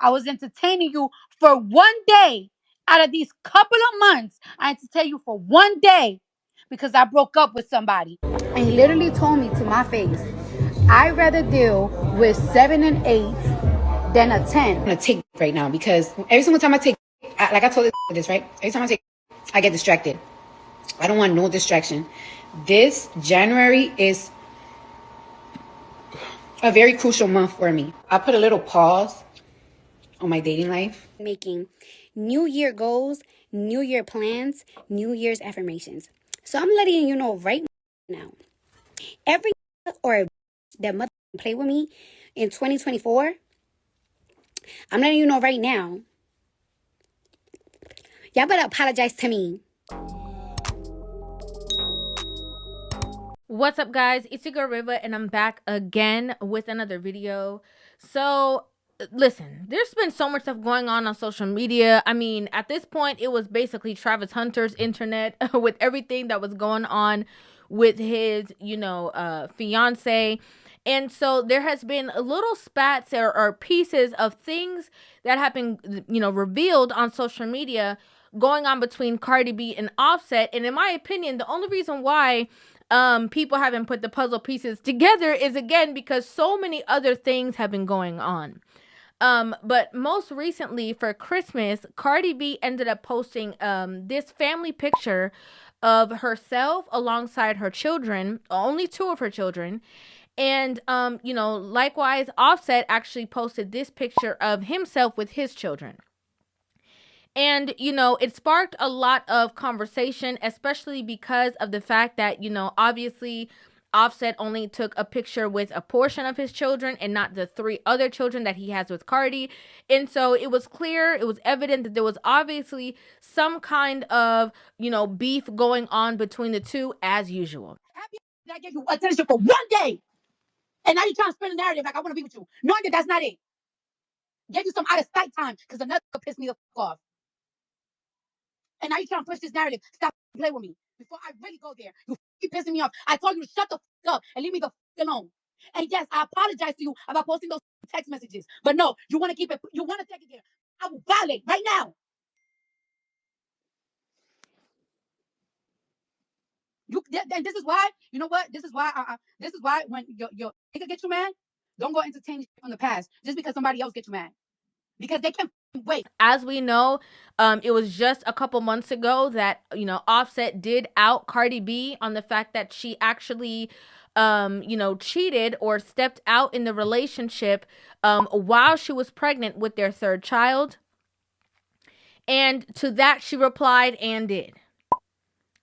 I was entertaining you for one day out of these couple of months. I entertained you for one day because I broke up with somebody. And he literally told me to my face, I'd rather deal with 7 and 8 than a 10. I'm gonna take right now because every single time I take, like I told this, right? Every time I take, I get distracted. I don't want no distraction. This January is a very crucial month for me. I put a little pause on my dating life. Making New Year goals, New Year plans, New Year's affirmations. So I'm letting you know right now, every or that mother play with me in 2024, I'm letting you know right now, y'all better apologize to me. What's up, guys? It's your girl Rivah, and I'm back again with another video. So listen, there's been so much stuff going on social media. I mean, at this point it was basically Travis Hunter's internet with everything that was going on with his fiance. And so there has been little spats or pieces of things that have been revealed on social media going on between Cardi B and Offset. And in my opinion, the only reason why people haven't put the puzzle pieces together is, again, because so many other things have been going on. But most recently for Christmas, Cardi B ended up posting this family picture of herself alongside her children, only two of her children. And likewise, Offset actually posted this picture of himself with his children. And, it sparked a lot of conversation, especially because of the fact that, obviously Offset only took a picture with a portion of his children and not the three other children that he has with Cardi. And so it was clear, it was evident that there was obviously some kind of, beef going on between the two as usual. Happy that I gave you attention for one day. And now you're trying to spin a narrative like I want to be with you. Knowing that that's not it. Gave you some out of sight time because another pissed me the fuck off. And now you're trying to push this narrative. Stop playing with me. Before I really go there, you keep pissing me off. I told you to shut the fuck up and leave me the fuck alone. And yes, I apologize to you about posting those text messages. But no, you want to keep it. You want to take it there. I will violate right now. And this is why. You know what? This is why. This is why when your nigga get you mad, don't go entertain from the past just because somebody else gets you mad. Because they can wait. As we know, it was just a couple months ago that, Offset did out Cardi B on the fact that she actually, cheated or stepped out in the relationship while she was pregnant with their third child. And to that, she replied and did.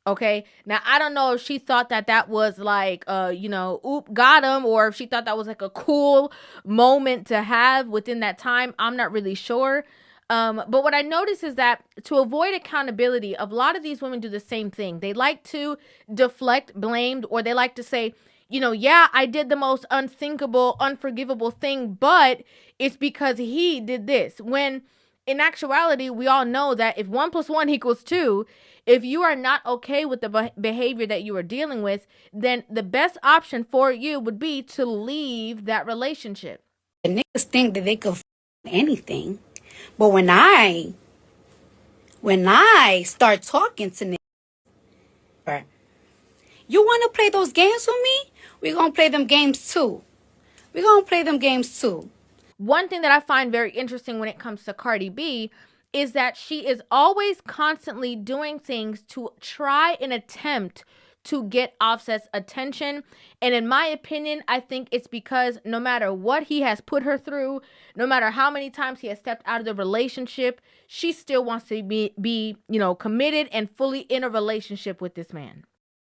Okay. Now, I don't know if she thought that that was like, oop, got him, or if she thought that was like a cool moment to have within that time. I'm not really sure. But what I notice is that to avoid accountability, a lot of these women do the same thing. They like to deflect blamed, or they like to say, yeah, I did the most unthinkable, unforgivable thing, but it's because he did this. When in actuality, we all know that if 1 + 1 = 2, if you are not okay with the behavior that you are dealing with, then the best option for you would be to leave that relationship. The niggas think that they could anything. But when I start talking to niggas, you want to play those games with me? We're going to play them games too. One thing that I find very interesting when it comes to Cardi B is that she is always constantly doing things to try and attempt to get Offset's attention. And in my opinion, I think it's because no matter what he has put her through, no matter how many times he has stepped out of the relationship, she still wants to be committed and fully in a relationship with this man.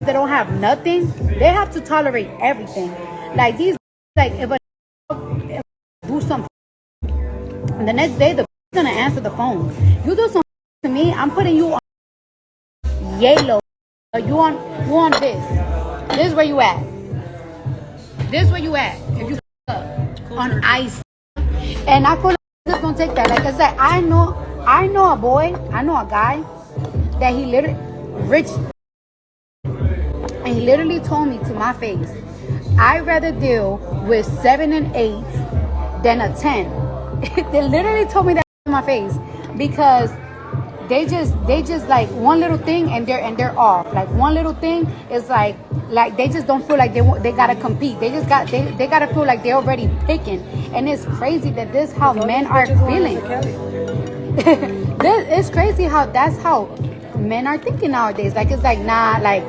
They don't have nothing. They have to tolerate everything. Like these, like if do something, and the next day the gonna answer the phone. You do something to me, I'm putting you on yellow. You on this. This is where you at. If you up on ice, and I feel like just gonna take that. Like I said, I know a guy that he literally rich, and he literally told me to my face, I'd rather deal with 7 and 8 than a 10. They literally told me that in my face because they just like one little thing and they're off. Like one little thing is like they just don't feel like they gotta compete. They gotta feel like they're already picking. And it's crazy that this how men are feeling. It's crazy how that's how men are thinking nowadays. Like it's like nah, like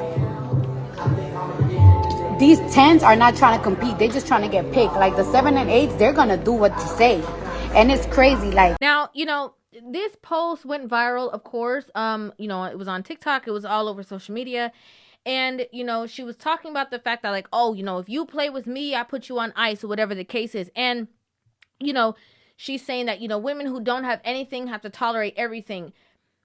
these 10s are not trying to compete. They're just trying to get picked. Like the 7 and 8s, they're gonna do what you say, and it's crazy. Like Now, this post went viral, of course. It was on TikTok, it was all over social media. And, she was talking about the fact that, like, oh, if you play with me, I put you on ice or whatever the case is. And, you know, she's saying that, women who don't have anything have to tolerate everything.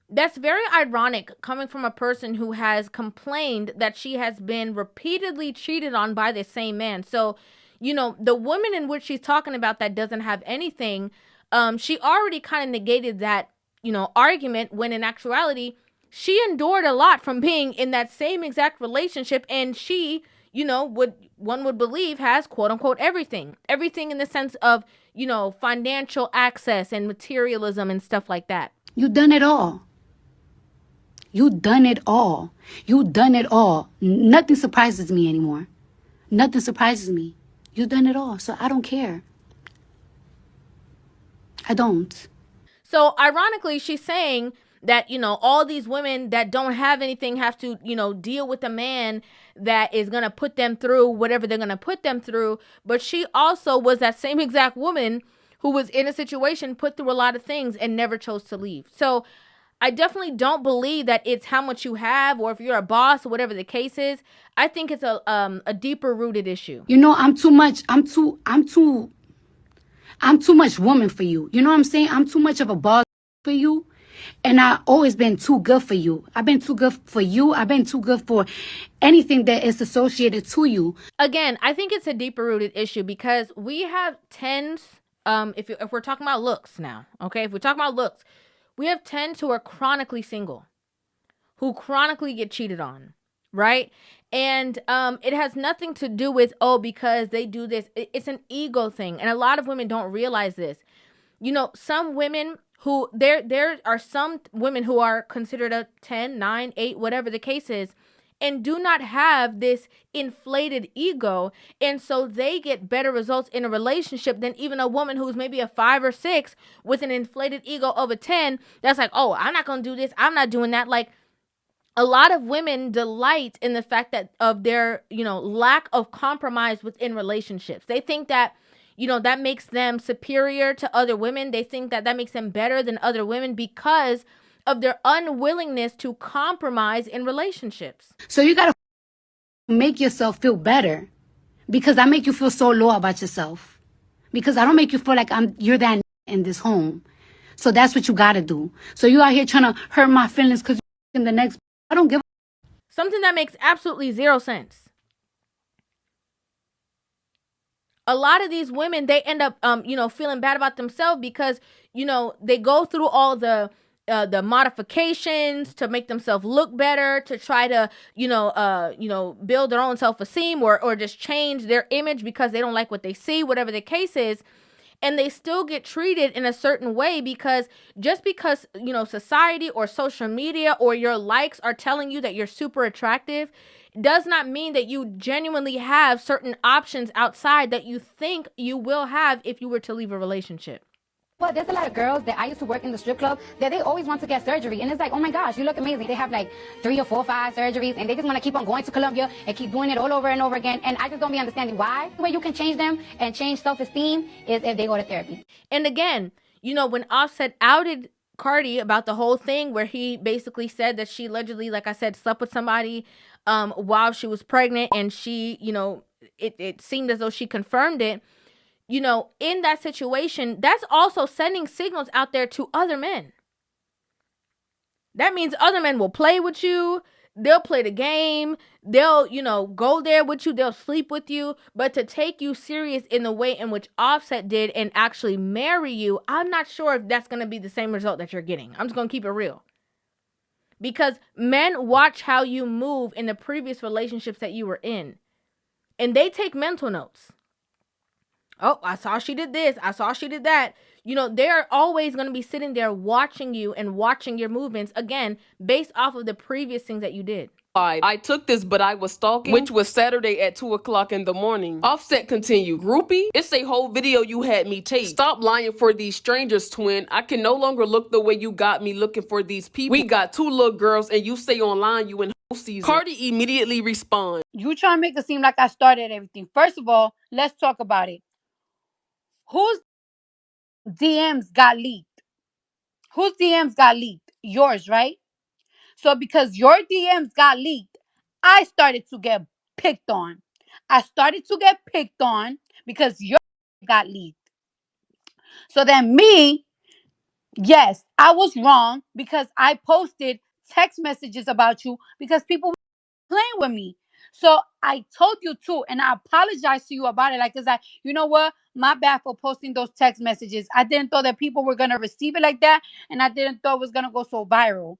That's very ironic coming from a person who has complained that she has been repeatedly cheated on by the same man. So, the woman in which she's talking about that doesn't have anything, she already kind of negated that, argument, when in actuality, she endured a lot from being in that same exact relationship, and she, would believe has quote unquote everything. Everything in the sense of, financial access and materialism and stuff like that. you done it all. You done it all. You done it all. Nothing surprises me anymore. Nothing surprises me. You done it all. So I don't care. I don't. So ironically, she's saying that, all these women that don't have anything have to, deal with a man that is going to put them through whatever they're going to put them through. But she also was that same exact woman who was in a situation, put through a lot of things, and never chose to leave. So I definitely don't believe that it's how much you have or if you're a boss or whatever the case is. I think it's a deeper rooted issue. I'm too much. I'm too much woman for you. You know what I'm saying? I'm too much of a boss for you. And I've always been too good for you. I've been too good for you. I've been too good for anything that is associated to you. Again, I think it's a deeper rooted issue because we have tens. If we're talking about looks now, okay? If we're talking about looks, we have tens who are chronically single, who chronically get cheated on, right? And it has nothing to do with, because they do this. It's an ego thing. And a lot of women don't realize this. Some women who, there are some women who are considered a 10, 9, 8, whatever the case is, and do not have this inflated ego. And so they get better results in a relationship than even a woman who's maybe a 5 or 6 with an inflated ego of a 10. That's like, oh, I'm not going to do this. I'm not doing that. Like, a lot of women delight in the fact that of their, lack of compromise within relationships. They think that, that makes them superior to other women. They think that that makes them better than other women because of their unwillingness to compromise in relationships. So you got to make yourself feel better because I make you feel so low about yourself. Because I don't make you feel like you're that in this home. So that's what you got to do. So you out here trying to hurt my feelings because you're in the next. I don't give something that makes absolutely zero sense. A lot of these women, they end up, feeling bad about themselves because, they go through all the modifications to make themselves look better, to try to, build their own self-esteem or just change their image because they don't like what they see, whatever the case is. And they still get treated in a certain way because just because, society or social media or your likes are telling you that you're super attractive does not mean that you genuinely have certain options outside that you think you will have if you were to leave a relationship. Well, there's a lot of girls that I used to work in the strip club that they always want to get surgery. And it's like, oh my gosh, you look amazing. They have like 3 or 4 or 5 surgeries and they just want to keep on going to Colombia and keep doing it all over and over again. And I just don't be understanding why. The way you can change them and change self-esteem is if they go to therapy. And again, when Offset outed Cardi about the whole thing where he basically said that she allegedly, like I said, slept with somebody while she was pregnant, and she, it seemed as though she confirmed it. In that situation, that's also sending signals out there to other men. That means other men will play with you. They'll play the game. They'll, go there with you. They'll sleep with you. But to take you serious in the way in which Offset did and actually marry you, I'm not sure if that's going to be the same result that you're getting. I'm just going to keep it real. Because men watch how you move in the previous relationships that you were in. And they take mental notes. Oh, I saw she did this. I saw she did that. You know, they're always going to be sitting there watching you and watching your movements, again, based off of the previous things that you did. I took this, but I was stalking, which was Saturday at 2 o'clock in the morning. Offset continued, groupie, it's a whole video you had me take. Stop lying for these strangers, twin. I can no longer look the way you got me looking for these people. We got 2 little girls and you say online you in whole season. Cardi immediately responds. You trying to make it seem like I started everything. First of all, let's talk about it. Whose DMs got leaked? Whose DMs got leaked? Yours, right? So because your DMs got leaked, I started to get picked on. I started to get picked on because your got leaked. So then me, yes, I was wrong because I posted text messages about you because people were playing with me. So I told you too, and I apologize to you about it. Like, cause you know what? My bad for posting those text messages. I didn't thought that people were gonna receive it like that, and I didn't thought it was gonna go so viral.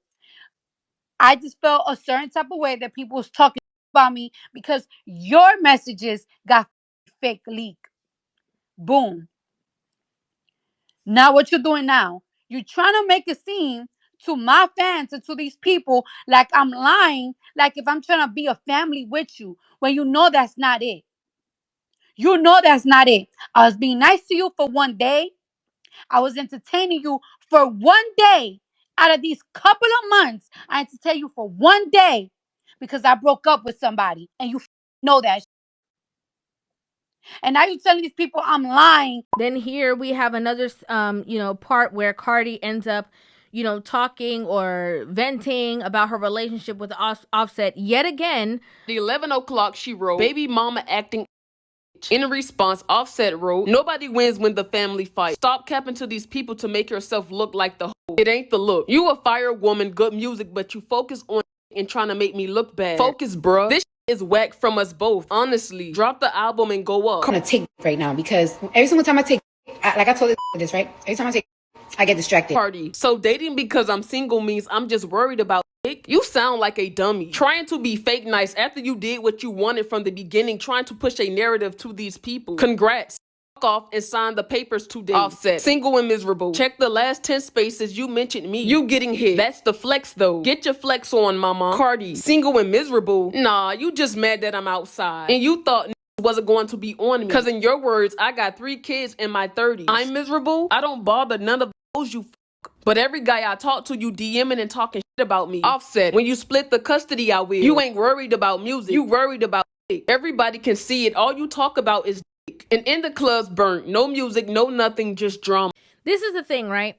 I just felt a certain type of way that people was talking about me because your messages got fake leak. Boom. Now what you're doing now? You're trying to make it seem to my fans and to these people like I'm lying, like if I'm trying to be a family with you, when you know that's not it. You know that's not it. I was being nice to you for one day. I was entertaining you for one day. Out of these couple of months, I entertained you for one day because I broke up with somebody, and you know that. And now you're telling these people I'm lying. Then here we have another, part where Cardi ends up, talking or venting about her relationship with Offset yet again. At 11 o'clock, she wrote, baby mama acting. In response, Offset wrote, nobody wins when the family fights. Stop capping to these people to make yourself look like the hoe. It ain't the look. You a fire woman, good music, but you focus on and trying to make me look bad. Focus, bruh. This is whack from us both. Honestly, drop the album and go up. I'm gonna take right now because every single time I take, like I told this, right? Every time I take, I get distracted. Party. So dating because I'm single means I'm just worried about dick? You sound like a dummy. Trying to be fake nice after you did what you wanted from the beginning, trying to push a narrative to these people. Congrats. Fuck off and sign the papers today. Offset. Single and miserable. Check the last 10 spaces you mentioned me. You getting hit. That's the flex though. Get your flex on, mama. Cardi. Single and miserable. Nah, you just mad that I'm outside. And you thought wasn't going to be on me. Cause in your words, I got 3 kids in my 30s. I'm miserable. I don't bother none of those you but every guy I talk to, you DMing and talking shit about me. Offset. When you split the custody, I will. You ain't worried about music. You worried about dick. Everybody can see it. All you talk about is dick. And in the clubs burnt. No music, no nothing, just drama. This is the thing, right?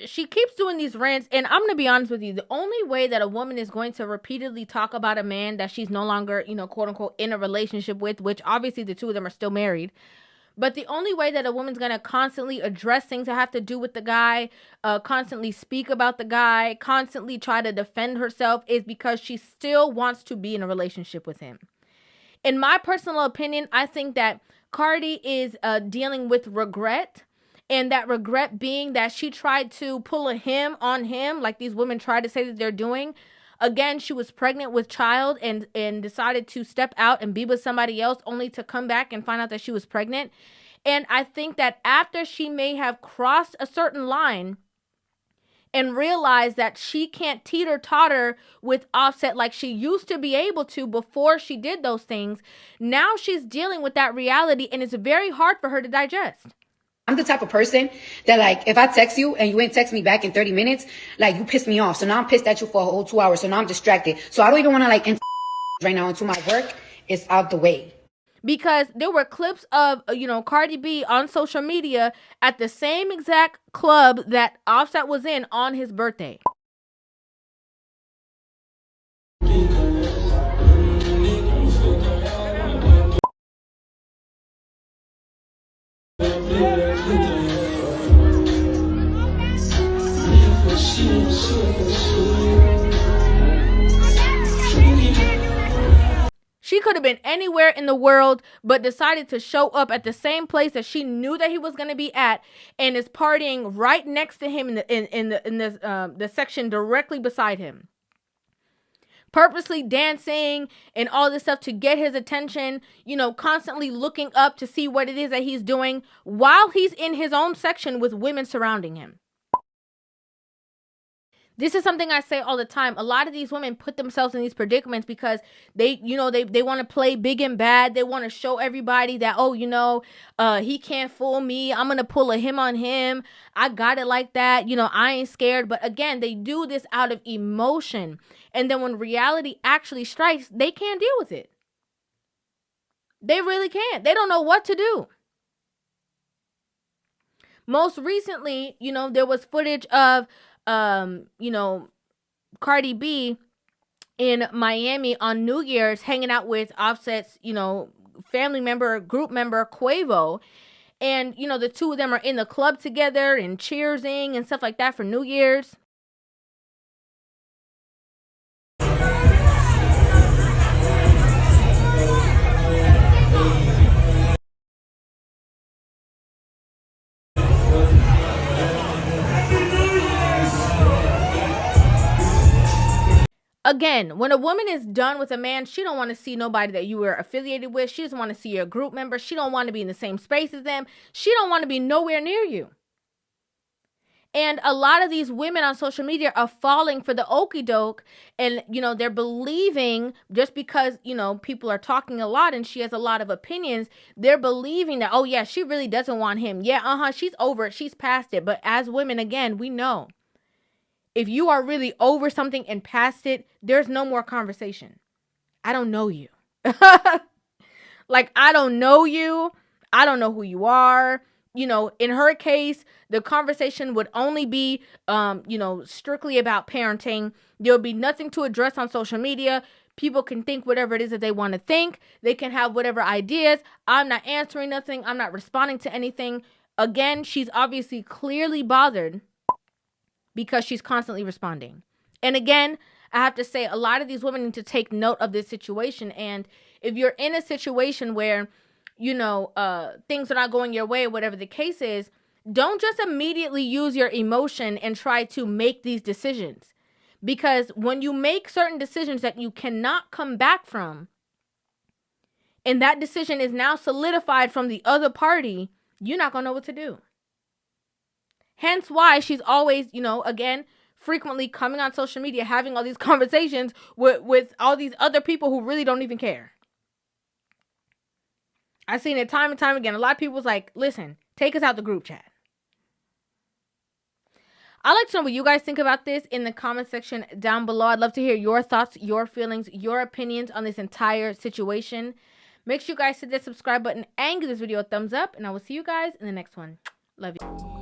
She keeps doing these rants, and I'm going to be honest with you. The only way that a woman is going to repeatedly talk about a man that she's no longer, quote unquote, in a relationship with, which obviously the two of them are still married. But the only way that a woman's going to constantly address things that have to do with the guy, constantly speak about the guy, constantly try to defend herself is because she still wants to be in a relationship with him. In my personal opinion, I think that Cardi is dealing with regret. And that regret being that she tried to pull a him on him, like these women try to say that they're doing. Again, she was pregnant with child and decided to step out and be with somebody else only to come back and find out that she was pregnant. And I think that after she may have crossed a certain line and realized that she can't teeter-totter with Offset like she used to be able to before she did those things, now she's dealing with that reality and it's very hard for her to digest. I'm the type of person that, like, if I text you and you ain't text me back in 30 minutes, like, you pissed me off. So now I'm pissed at you for a whole 2 hours. So now I'm distracted. So I don't even want to, like, right now into my work. It's out the way. Because there were clips of, Cardi B on social media at the same exact club that Offset was in on his birthday. She could have been anywhere in the world, but decided to show up at the same place that she knew that he was going to be at, and is partying right next to him in the section directly beside him. purposely dancing and all this stuff to get his attention, you know, constantly looking up to see what it is that he's doing while he's in his own section with women surrounding him. This is something I say all the time. A lot of these women put themselves in these predicaments because they, you know, they want to play big and bad. They want to show everybody that, oh, you know, he can't fool me. I'm going to pull a him on him. I got it like that. You know, I ain't scared. But again, they do this out of emotion. And then when reality actually strikes, they can't deal with it. They really can't. They don't know what to do. Most recently, you know, there was footage of you know, Cardi B in Miami on New Year's hanging out with Offset's, you know, family member, group member, Quavo. And, you know, the two of them are in the club together and cheersing and stuff like that for New Year's. Again, when a woman is done with a man, she don't want to see nobody that you were affiliated with. She doesn't want to see your group member. She don't want to be in the same space as them. She don't want to be nowhere near you. And a lot of these women on social media are falling for the okie doke. And, you know, they're believing just because, you know, people are talking a lot and she has a lot of opinions. They're believing that, oh, yeah, she really doesn't want him. Yeah, she's over it. She's past it. But as women, again, we know. If you are really over something and past it, there's no more conversation. I don't know you. Like, I don't know you. I don't know who you are. You know, in her case, the conversation would only be, you know, strictly about parenting. There'll be nothing to address on social media. People can think whatever it is that they want to think. They can have whatever ideas. I'm not answering nothing. I'm not responding to anything. Again, she's obviously clearly bothered because she's constantly responding. And again, I have to say, a lot of these women need to take note of this situation. And if you're in a situation where, you know, things are not going your way, whatever the case is, don't just immediately use your emotion and try to make these decisions. Because when you make certain decisions that you cannot come back from, and that decision is now solidified from the other party, you're not going to know what to do. Hence why she's always, you know, again, frequently coming on social media, having all these conversations with all these other people who really don't even care. I've seen it time and time again. A lot of people was like, listen, take us out the group chat. I'd like to know what you guys think about this in the comment section down below. I'd love to hear your thoughts, your feelings, your opinions on this entire situation. Make sure you guys hit that subscribe button and give this video a thumbs up. And I will see you guys in the next one. Love you.